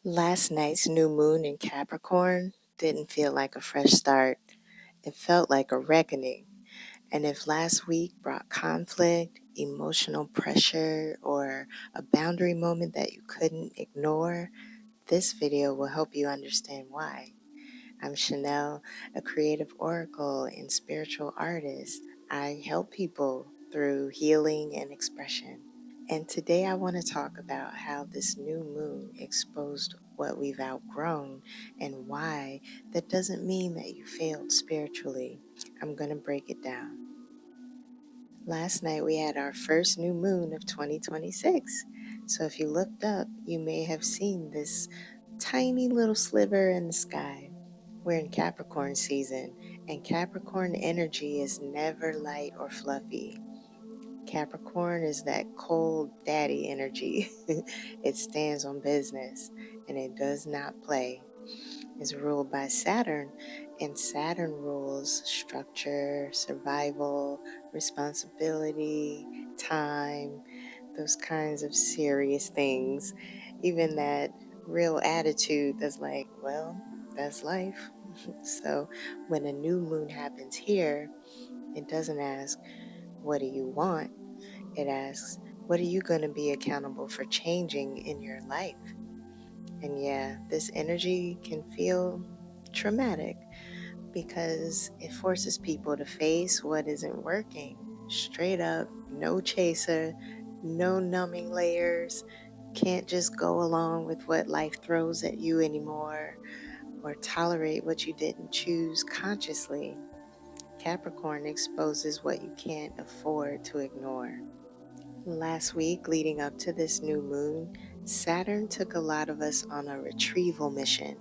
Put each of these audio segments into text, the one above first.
Last night's new moon in Capricorn didn't feel like a fresh start. It felt like a reckoning. And if last week brought conflict, emotional pressure, or a boundary moment that you couldn't ignore, this video will help you understand why. I'm Chanel, a creative oracle and spiritual artist. I help people through healing and expression. And today I want to talk about how this new moon exposed what we've outgrown and why that doesn't mean that you failed spiritually. I'm going to break it down. Last night we had our first new moon of 2026. So if you looked up, you may have seen this tiny little sliver in the sky. We're in Capricorn season, and Capricorn energy is never light or fluffy. Capricorn is that cold daddy energy. It stands on business and it does not play. It's ruled by Saturn, and Saturn rules structure, survival, responsibility, time, those kinds of serious things. Even that real attitude that's like, well, that's life. So when a new moon happens here, it doesn't ask, what do you want? It asks, what are you going to be accountable for changing in your life? And yeah, this energy can feel traumatic because it forces people to face what isn't working. Straight up, no chaser, no numbing layers. Can't just go along with what life throws at you anymore or tolerate what you didn't choose consciously. Capricorn exposes what you can't afford to ignore. Last week, leading up to this new moon, Saturn took a lot of us on a retrieval mission.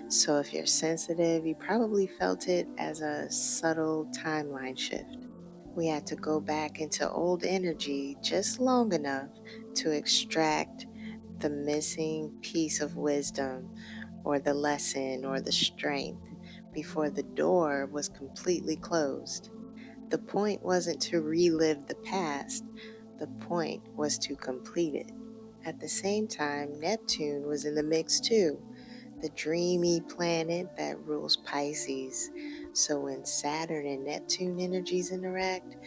So if you're sensitive, you probably felt it as a subtle timeline shift. We had to go back into old energy just long enough to extract the missing piece of wisdom or the lesson or the strength before the door was completely closed. The point wasn't to relive the past, the point was to complete it. At the same time, Neptune was in the mix too, the dreamy planet that rules Pisces. So when Saturn and Neptune energies interact,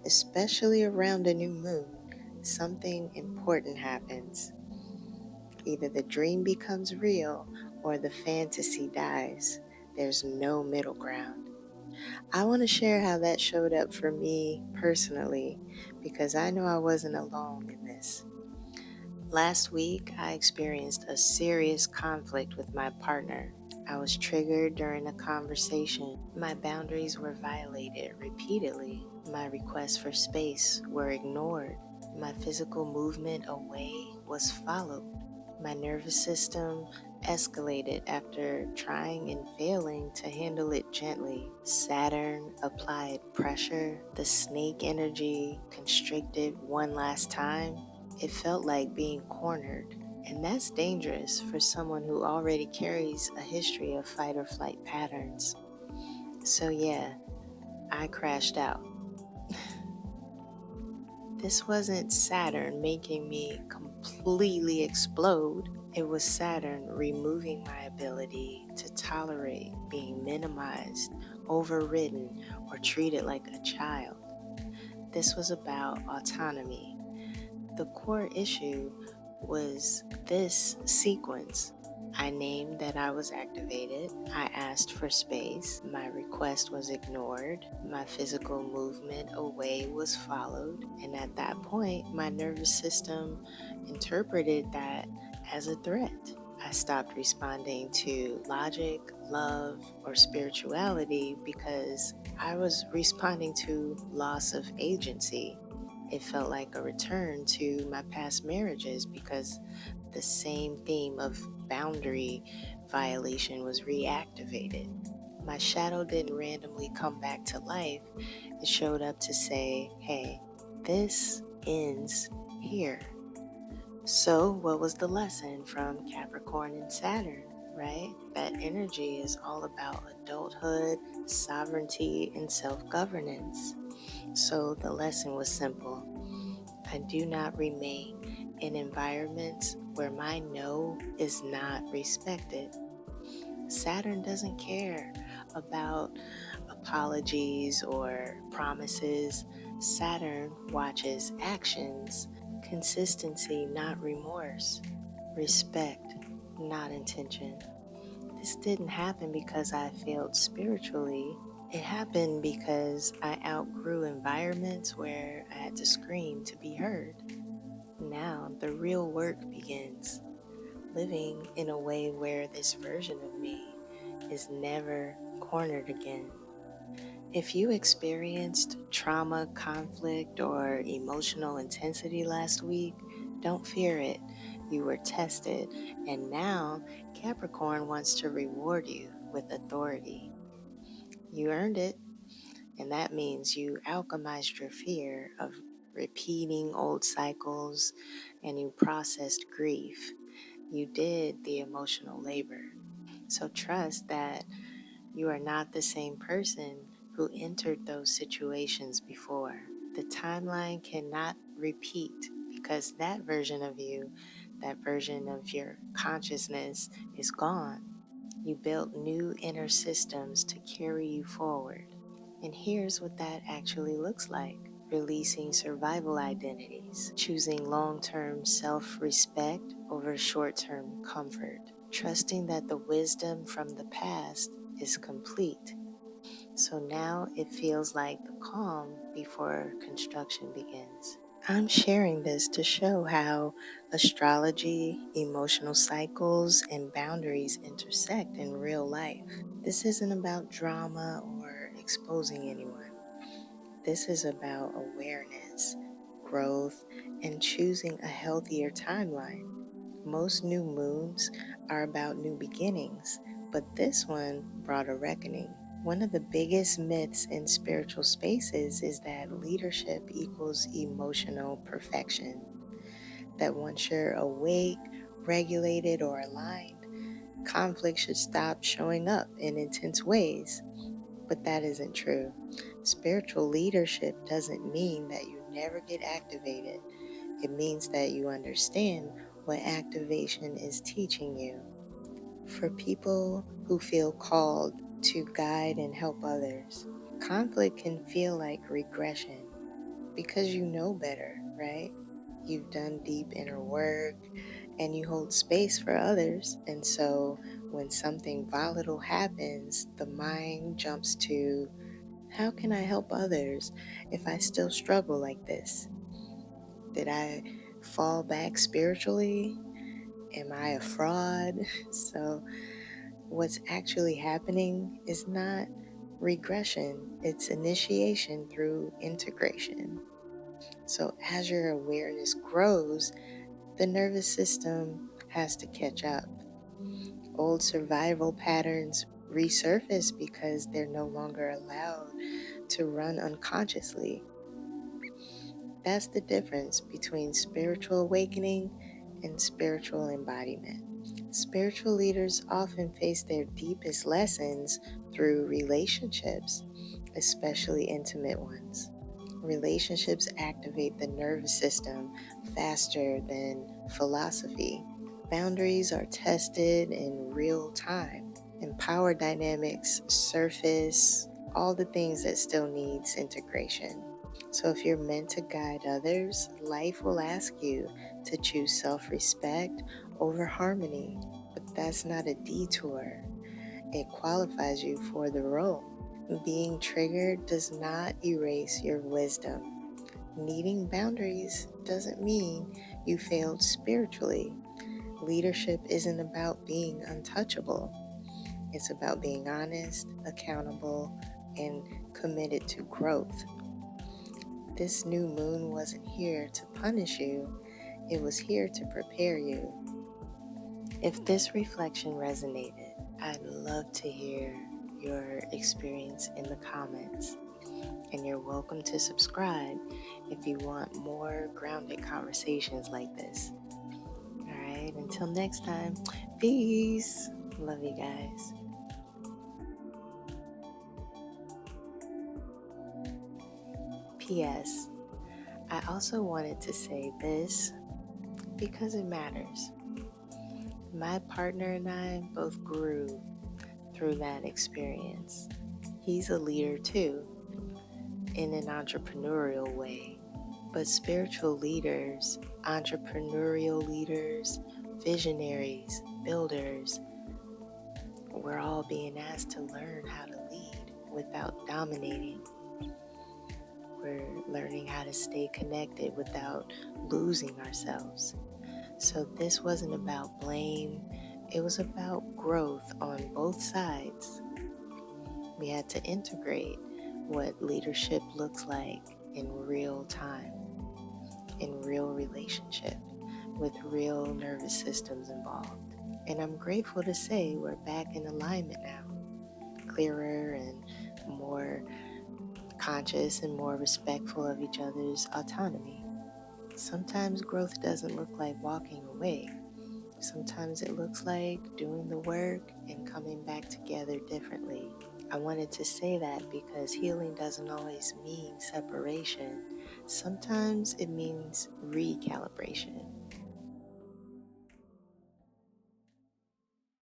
especially around a new moon, something important happens. Either the dream becomes real or the fantasy dies. There's no middle ground. I want to share how that showed up for me personally because I know I wasn't alone in this. Last week, I experienced a serious conflict with my partner. I was triggered during a conversation. My boundaries were violated repeatedly. My requests for space were ignored. My physical movement away was followed. My nervous system escalated after trying and failing to handle it gently. Saturn applied pressure. The snake energy constricted one last time. It felt like being cornered, and that's dangerous for someone who already carries a history of fight or flight patterns. So yeah, I crashed out. This wasn't Saturn making me completely explode. It was Saturn removing my ability to tolerate being minimized, overridden, or treated like a child. This was about autonomy. The core issue was this sequence. I named that I was activated. I asked for space. My request was ignored. My physical movement away was followed. And at that point, my nervous system interpreted that as a threat. I stopped responding to logic, love, or spirituality because I was responding to loss of agency. It felt like a return to my past marriages because the same theme of boundary violation was reactivated. My shadow didn't randomly come back to life. It showed up to say, hey, this ends here. So, what was the lesson from Capricorn and Saturn, right? That energy is all about adulthood, sovereignty, and self-governance. So the lesson was simple. I do not remain in environments where my no is not respected. Saturn doesn't care about apologies or promises. Saturn watches actions, consistency, not remorse, respect, not intention. This didn't happen because I failed spiritually. It happened because I outgrew environments where I had to scream to be heard. Now the real work begins, living in a way where this version of me is never cornered again. If you experienced trauma, conflict, or emotional intensity last week, don't fear it. You were tested, and now Capricorn wants to reward you with authority. You earned it, and that means you alchemized your fear of repeating old cycles and you processed grief. You did the emotional labor. So trust that you are not the same person who entered those situations before. The timeline cannot repeat because that version of you, that version of your consciousness is gone. You built new inner systems to carry you forward. And here's what that actually looks like: releasing survival identities, choosing long-term self-respect over short-term comfort, trusting that the wisdom from the past is complete. So now it feels like the calm before construction begins. I'm sharing this to show how astrology, emotional cycles, and boundaries intersect in real life. This isn't about drama or exposing anyone. This is about awareness, growth, and choosing a healthier timeline. Most new moons are about new beginnings, but this one brought a reckoning. One of the biggest myths in spiritual spaces is that leadership equals emotional perfection. That once you're awake, regulated, or aligned, conflict should stop showing up in intense ways. But that isn't true. Spiritual leadership doesn't mean that you never get activated. It means that you understand what activation is teaching you. For people who feel called to guide and help others, conflict can feel like regression because you know better, right? You've done deep inner work and you hold space for others. And so when something volatile happens, the mind jumps to, how can I help others if I still struggle like this? Did I fall back spiritually? Am I a fraud? So, what's actually happening is not regression, it's initiation through integration. So, as your awareness grows, the nervous system has to catch up. Old survival patterns resurface because they're no longer allowed to run unconsciously. That's the difference between spiritual awakening and spiritual embodiment. Spiritual leaders often face their deepest lessons through relationships, especially intimate ones. Relationships activate the nervous system faster than philosophy. Boundaries are tested in real time, and power dynamics surface, all the things that still needs integration. So if you're meant to guide others, life will ask you to choose self-respect over harmony. But that's not a detour. It qualifies you for the role. Being triggered does not erase your wisdom. Needing boundaries doesn't mean you failed spiritually. Leadership isn't about being untouchable. It's about being honest, accountable, and committed to growth. This new moon wasn't here to punish you, it was here to prepare you. If this reflection resonated, I'd love to hear your experience in the comments. And you're welcome to subscribe if you want more grounded conversations like this. All right, until next time, peace. Love you guys. P.S. I also wanted to say this. because it matters. My partner and I both grew through that experience. He's a leader too, in an entrepreneurial way. But spiritual leaders, entrepreneurial leaders, visionaries, builders, we're all being asked to learn how to lead without dominating. We're learning how to stay connected without losing ourselves. So this wasn't about blame, it was about growth on both sides. We had to integrate what leadership looks like in real time, in real relationship, with real nervous systems involved. And I'm grateful to say we're back in alignment now, clearer and more conscious and more respectful of each other's autonomy. Sometimes growth doesn't look like walking away. Sometimes it looks like doing the work and coming back together differently. I wanted to say that because healing doesn't always mean separation. Sometimes it means recalibration.